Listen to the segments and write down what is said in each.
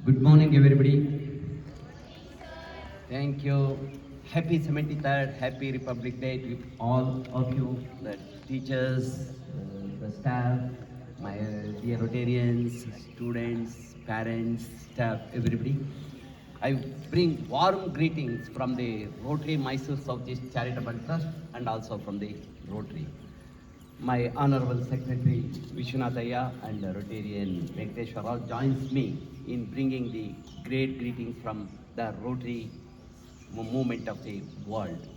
Good morning, everybody. Thank you. Happy 73rd, happy Republic Day to all of you, the teachers, the staff, my dear Rotarians, students, parents, staff, everybody. I bring warm greetings from the Rotary Mysore Southeast Charitable Trust and also from the Rotary. My Honorable Secretary Vishwanathaya and Rotarian Venkateshwara joins me in bringing the great greetings from the Rotary movement of the world.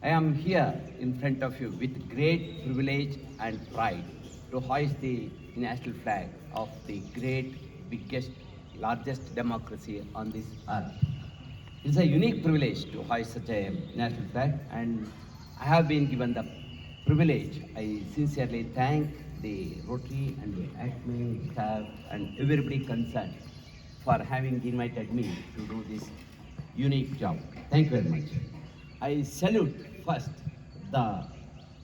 I am here in front of you with great privilege and pride to hoist the national flag of the great, biggest, largest democracy on this earth. It's a unique privilege to hoist such a national flag, and I have been given the privilege. I sincerely thank the Rotary and the ACME staff and everybody concerned for having invited me to do this unique job. Thank you very much. I salute first the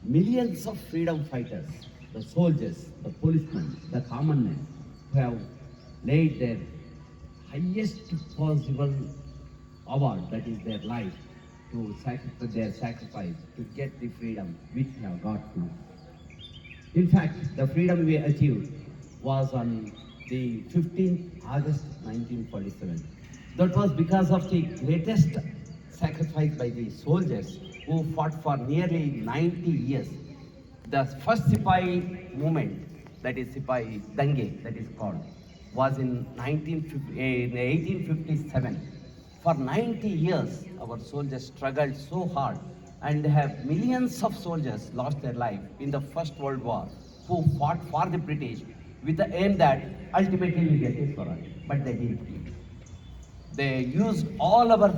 millions of freedom fighters, the soldiers, the policemen, the common men who have laid their highest possible award, that is their life, to their sacrifice to get the freedom which we have got now. In fact, the freedom we achieved was on the 15th August 1947. That was because of the greatest sacrifice by the soldiers who fought for nearly 90 years. The first Sipahi movement, that is Sipahi Dange, that is called, was in 1857. For 90 years, our soldiers struggled so hard, and have millions of soldiers lost their life in the First World War who fought for the British with the aim that ultimately we get it for us, but they didn't. They used all our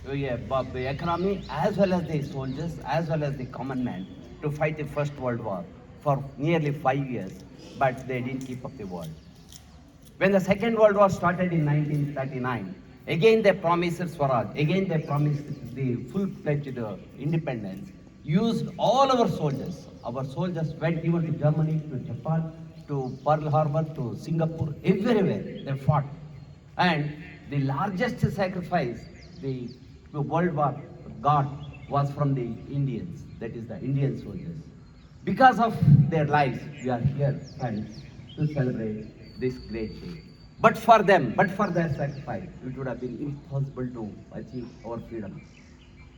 economy as well as the soldiers as well as the common man to fight the First World War for nearly 5 years, but they didn't keep up the world. When the Second World War started in 1939, again they promised Swaraj, again they promised the full-fledged independence, used all our soldiers. Our soldiers went even to Germany, to Japan, to Pearl Harbor, to Singapore, everywhere they fought. And the largest sacrifice the World War got was from the Indians, that is the Indian soldiers. Because of their lives, we are here, friends, to celebrate this great day. But for them, but for their sacrifice, it would have been impossible to achieve our freedom.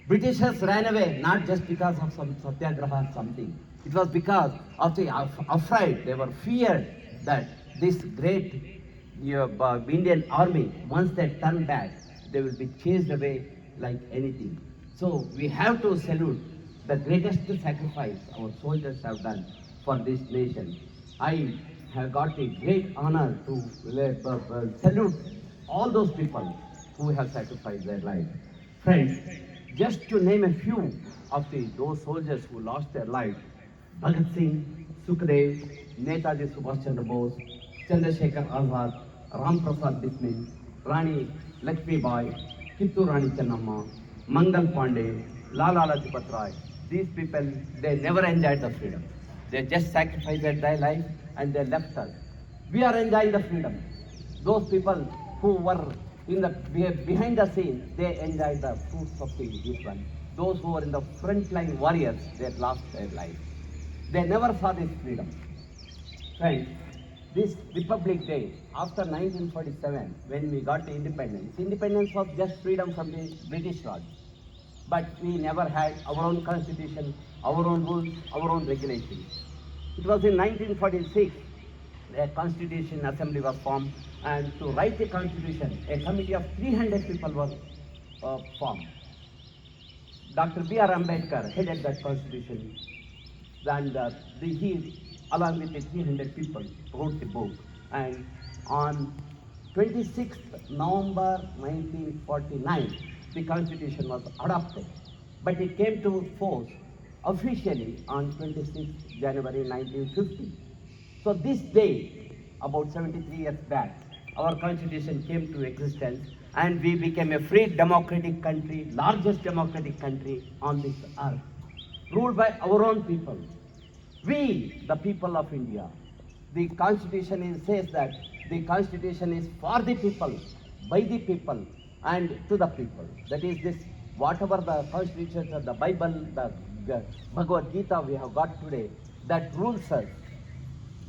Britishers ran away not just because of some satyagraha or something. It was because of the afraid. They were feared that this great Indian army, once they turn back, they will be chased away like anything. So we have to salute the greatest sacrifice our soldiers have done for this nation. I have got a great honor to salute all those people who have sacrificed their life. Friends, just to name a few of those soldiers who lost their life: Bhagat Singh, Sukhdev, Netaji Subhash Chandra Bose, Chandrasekhar Azad, Ram Prasad Bismil, Rani Lakshmi Bai, Kittur Rani Channamma, Mangal Pandey, Lala Lajpat Rai. These people, they never enjoyed the freedom. They just sacrificed their life and they left us. We are enjoying the freedom. Those people who were in the behind the scenes, they enjoyed the fruits of this one. Those who were in the frontline warriors, they lost their life. They never saw this freedom. Friends, this Republic Day, after 1947, when we got the independence was just freedom from the British Raj. But we never had our own constitution, our own rules, our own regulations. It was in 1946 a constitution assembly was formed, and to write the constitution, a committee of 300 people was formed. Dr. B.R. Ambedkar headed that constitution, and he, along with the 300 people, wrote the book. And on 26th November 1949, the constitution was adopted, but it came to force officially on 26th January 1950. So this day, about 73 years back, our constitution came to existence, and we became a free democratic country, largest democratic country on this earth, ruled by our own people. We, the people of India, the constitution says that the constitution is for the people, by the people, and to the people. That is this, whatever the constitution, the Bible, the Bhagavad Gita we have got today, that rules us.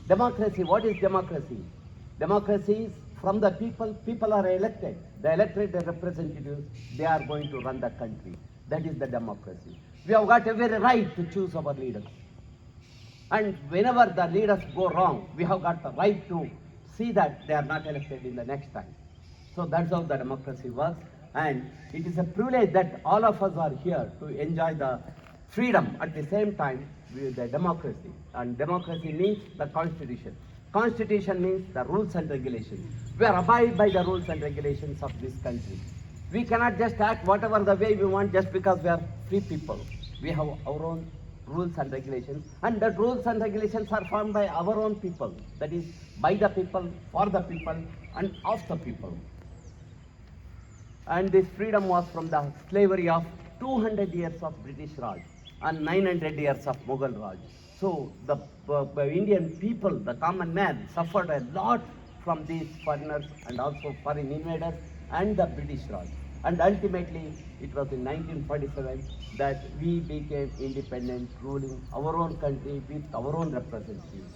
Democracy, what is democracy? Democracy is from the people, people are elected. The elected representatives, they are going to run the country. That is the democracy. We have got every right to choose our leaders. And whenever the leaders go wrong, we have got the right to see that they are not elected in the next time. So that's how the democracy works. And it is a privilege that all of us are here to enjoy the freedom at the same time with the democracy. And democracy means the constitution. Constitution means the rules and regulations. We are abide by the rules and regulations of this country. We cannot just act whatever the way we want just because we are free people. We have our own rules and regulations, and the rules and regulations are formed by our own people. That is, by the people, for the people, and of the people. And this freedom was from the slavery of 200 years of British Raj and 900 years of Mughal Raj. So the Indian people, the common man, suffered a lot from these foreigners and also foreign invaders and the British Raj. And ultimately, it was in 1947 that we became independent, ruling our own country with our own representatives.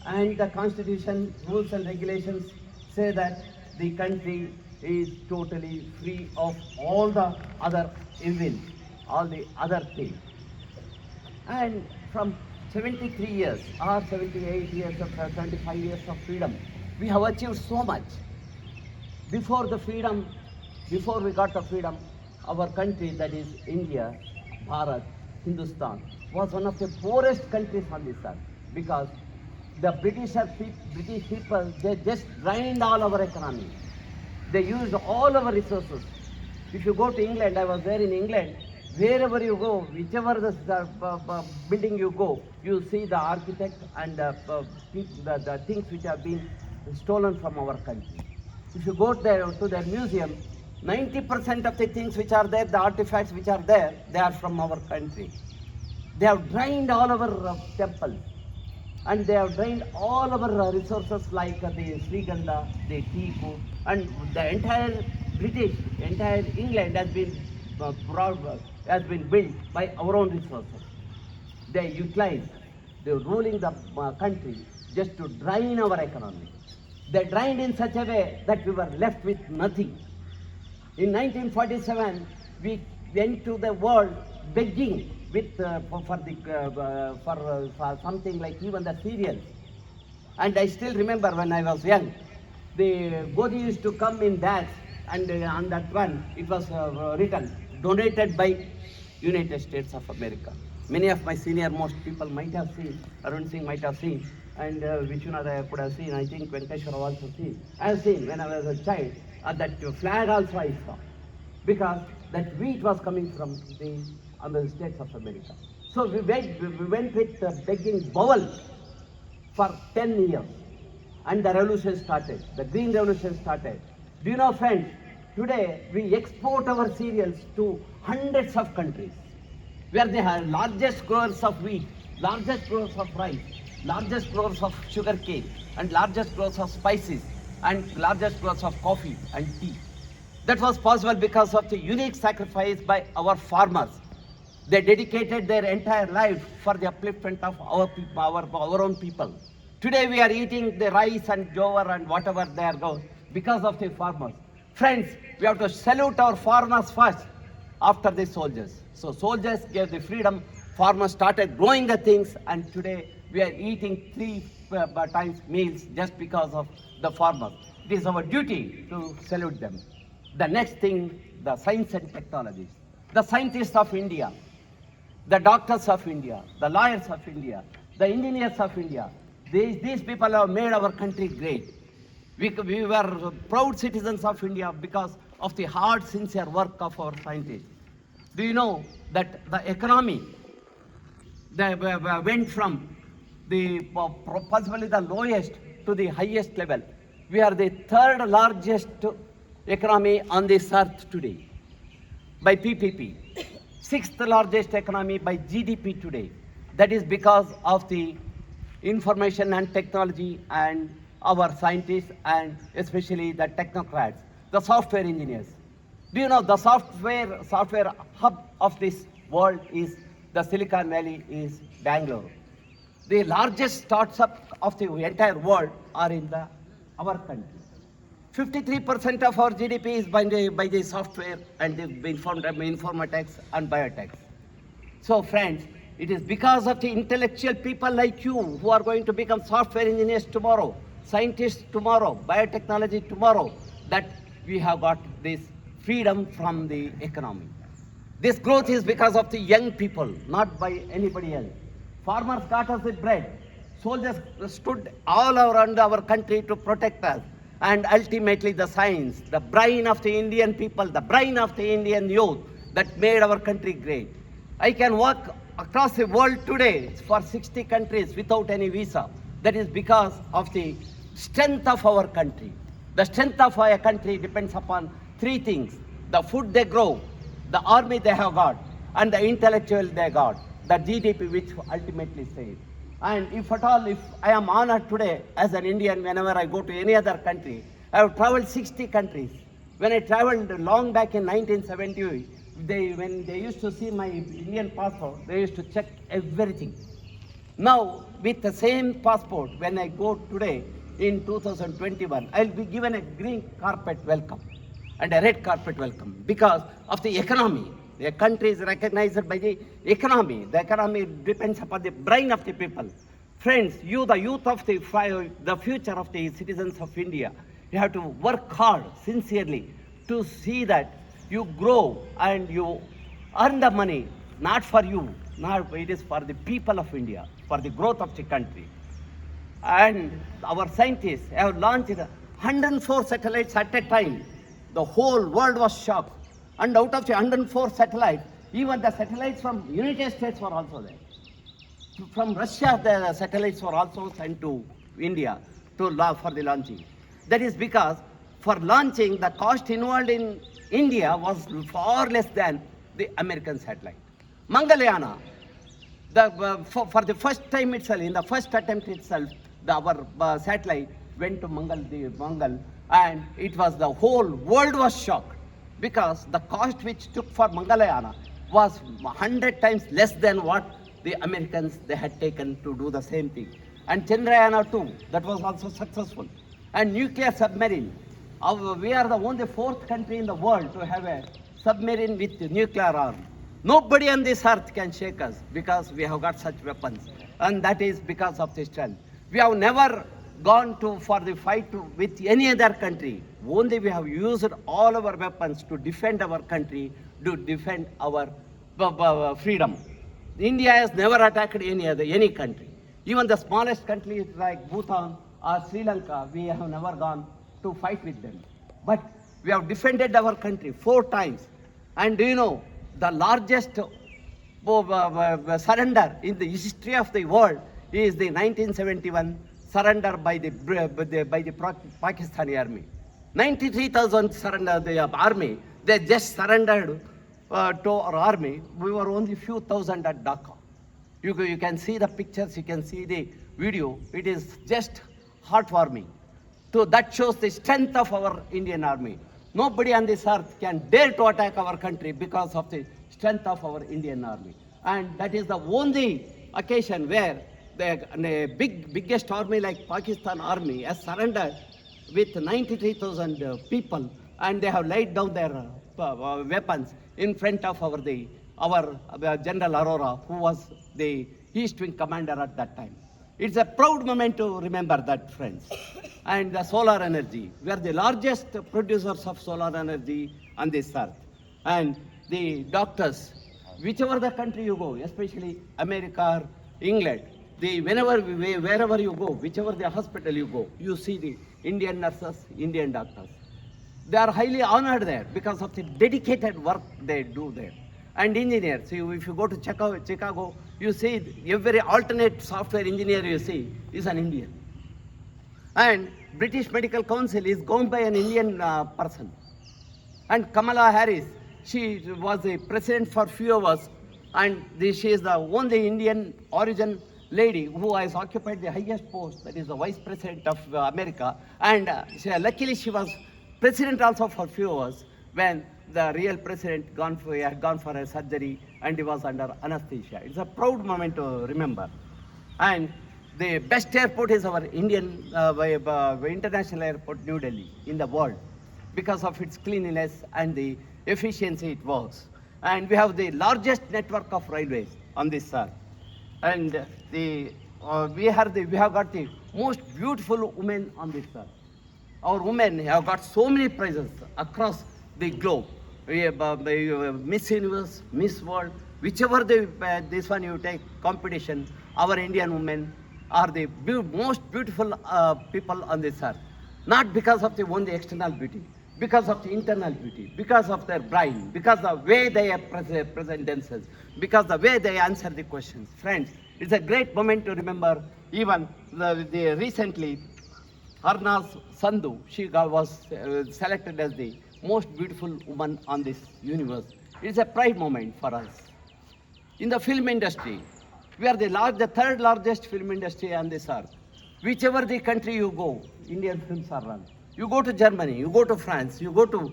And the constitution, rules and regulations say that the country is totally free of all the other evils, all the other things. And from 73 years or 78 years of 75 years of freedom, we have achieved so much. Before the freedom, before we got the freedom, our country, that is India, Bharat, Hindustan, was one of the poorest countries on this earth, because the British people, they just drained all our economy. They used all our resources. If you go to England, I was there in England, wherever you go, whichever the building you go, you see the architect and the things which have been stolen from our country. If you go there to their museum, 90% of the things which are there, the artifacts which are there, they are from our country. They have drained all our temples, and they have drained all our resources like the Sriganda, the teakwood, and the entire entire England has been built by our own resources. They utilized, they were ruling the country just to drain our economy. They drained in such a way that we were left with nothing. In 1947, we went to the world begging with for something like even the cereals. And I still remember when I was young, the Godi used to come in bags, and on that one it was written, donated by United States of America. Many of my senior most people might have seen, Arun Singh might have seen, and Vishwanath I could have seen, I think Venkateshwara also seen. I have seen when I was a child, that flag also I saw, because that wheat was coming from the States of America. So we went with begging bowl for 10 years, and the revolution started, the green revolution started. Do you know, friends, today we export our cereals to hundreds of countries, where they have largest growers of wheat, largest growers of rice, largest growers of sugarcane, and largest growers of spices, and largest growers of coffee and tea. That was possible because of the unique sacrifice by our farmers. They dedicated their entire life for the upliftment of our people, our own people. Today we are eating the rice and jowar and whatever they are going because of the farmers. Friends, we have to salute our farmers first, after the soldiers. So soldiers gave the freedom, farmers started growing the things, and today we are eating 3 times meals just because of the farmers. It is our duty to salute them. The next thing, the science and technologies. The scientists of India, the doctors of India, the lawyers of India, the engineers of India, these people have made our country great. We were proud citizens of India because of the hard, sincere work of our scientists. Do you know that the economy went from the possibly the lowest to the highest level? We are the 3rd largest economy on this earth today by PPP, 6th largest economy by GDP today. That is because of the information and technology and our scientists and especially the technocrats, the software engineers. Do you know the software hub of this world is the Silicon Valley is Bangalore. The largest startup of the entire world are in our country. 53% of our GDP is by the software and the informatics and biotech. So friends, it is because of the intellectual people like you who are going to become software engineers tomorrow, scientists tomorrow, biotechnology tomorrow, that we have got this freedom from the economy. This growth is because of the young people, not by anybody else. Farmers got us the bread. Soldiers stood all around our country to protect us. And ultimately the science, the brain of the Indian people, the brain of the Indian youth that made our country great. I can walk across the world today for 60 countries without any visa. That is because of the strength of our country. The strength of our country depends upon three things: the food they grow, the army they have got, and the intellectual they got, the GDP which ultimately saves. And if at all, if I am honored today as an Indian, whenever I go to any other country, I have traveled 60 countries. When I traveled long back in 1970, when they used to see my Indian passport, they used to check everything. Now, with the same passport, when I go today in 2021, I'll be given a green carpet welcome and a red carpet welcome because of the economy. The country is recognized by the economy. The economy depends upon the brain of the people. Friends, you, the youth of the future of the citizens of India, you have to work hard, sincerely, to see that you grow and you earn the money, not for you, not it is for the people of India, for the growth of the country. And our scientists have launched 104 satellites at a time. The whole world was shocked. And out of the 104 satellites, even the satellites from United States were also there. From Russia, the satellites were also sent to India for the launching. That is because for launching, the cost involved in India was far less than the American satellite. Mangalyana, for the first time itself, in the first attempt itself, our satellite went to Mangal, and it was the whole world was shocked because the cost which took for Mangalyana was 100 times less than what the Americans they had taken to do the same thing. And Chandrayana 2, that was also successful. And nuclear submarine, we are the only fourth country in the world to have a submarine with nuclear arm. Nobody on this earth can shake us because we have got such weapons, and that is because of the strength. We have never gone for the fight with any other country. Only we have used all our weapons to defend our country, to defend our freedom. India has never attacked any country. Even the smallest countries like Bhutan or Sri Lanka, we have never gone to fight with them. But we have defended our country 4 times. And do you know, the largest surrender in the history of the world is the 1971 surrender by the Pakistani army. 93,000 surrender the army. They just surrendered to our army. We were only few thousand at Dhaka. You can see the pictures, you can see the video. It is just heartwarming. So that shows the strength of our Indian army. Nobody on this earth can dare to attack our country because of the strength of our Indian army. And that is the only occasion where the biggest army like Pakistan army has surrendered with 93,000 people, and they have laid down their weapons in front of our General Arora, who was the East Wing commander at that time. It's a proud moment to remember that, friends. And the solar energy, we are the largest producers of solar energy on this earth. And the doctors, whichever the country you go, especially America or England, wherever you go, whichever the hospital you go, you see the Indian nurses, Indian doctors. They are highly honored there because of the dedicated work they do there. And engineers, if you go to Chicago, you see every alternate software engineer you see is an Indian. And British Medical Council is governed by an Indian person. And Kamala Harris, she was the president for few hours, and she is the only Indian origin lady who has occupied the highest post, that is the Vice President of America, and luckily she was President also for few hours when the real President had gone for a surgery and he was under anesthesia. It's a proud moment to remember. And the best airport is our Indian international airport, New Delhi, in the world, because of its cleanliness and the efficiency it works. And we have the largest network of railways on this earth. And we have got the most beautiful women on this earth. Our women have got so many prizes across the globe. We have Miss Universe, Miss World, whichever this one you take competition, our Indian women are the most beautiful people on this earth. Not because of the only external beauty, because of the internal beauty, because of their brain, because the way they present themselves, because the way they answer the questions. Friends, it's a great moment to remember. Even recently, Harna's Sandhu, she was selected as the most beautiful woman on this universe. It's a pride moment for us. In the film industry, we are the third largest film industry on this earth. Whichever the country you go, Indian films are run. You go to Germany, you go to France, you go to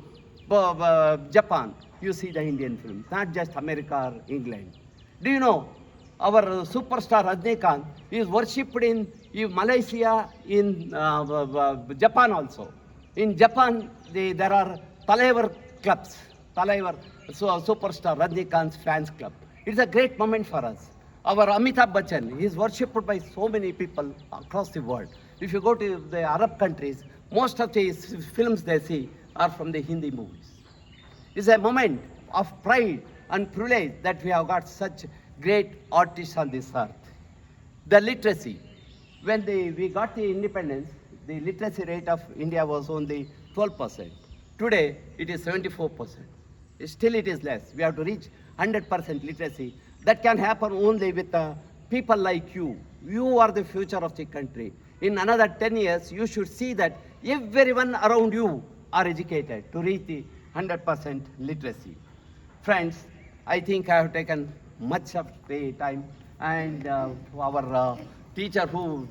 Japan, you see the Indian films, not just America or England. Do you know, our superstar Rajajinagar is worshipped in Malaysia, in Japan also. In Japan, there are Talaivar clubs, superstar Rajajinagar's fans club. It's a great moment for us. Our Amitabh Bachchan is worshipped by so many people across the world. If you go to the Arab countries, most of these films they see are from the Hindi movies. It's a moment of pride and privilege that we have got such great artists on this earth. The literacy. When we got the independence, the literacy rate of India was only 12%. Today, it is 74%. Still, it is less. We have to reach 100% literacy. That can happen only with people like you. You are the future of the country. In another 10 years, you should see that everyone around you are educated to reach the 100% literacy. Friends, I think I have taken much of the time, and our teacher who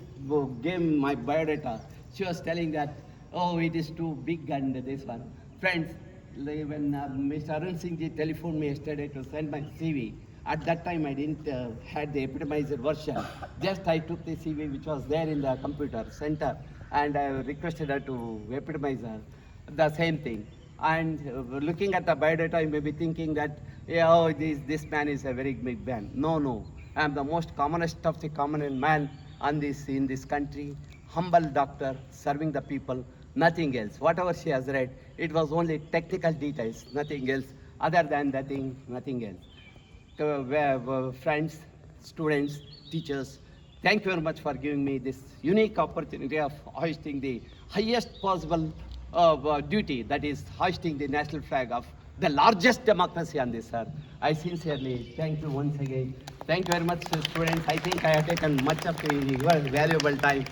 gave my biodata, she was telling that, oh, it is too big and this one. Friends, when Mr. Arun Singh ji telephoned me yesterday to send my CV, at that time I didn't had the epitomizer version. Just I took the CV which was there in the computer center and I requested her to epitomize the same thing. And looking at the biodata, you may be thinking that, yeah, oh, this man is a very big man. No, I am the most commonest of the common man in this country. Humble doctor, serving the people, nothing else. Whatever she has read, it was only technical details, nothing else. Other than that thing, nothing else. So, friends, students, teachers, thank you very much for giving me this unique opportunity of hoisting the highest possible duty, that is hoisting the national flag of the largest democracy on this earth. I sincerely thank you once again. Thank you very much, students. I think I have taken much of your valuable time.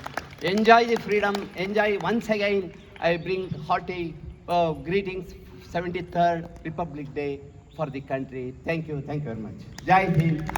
Enjoy the freedom. Enjoy once again. I bring hearty greetings, 73rd Republic Day for the country. Thank you very much. Jai Hind.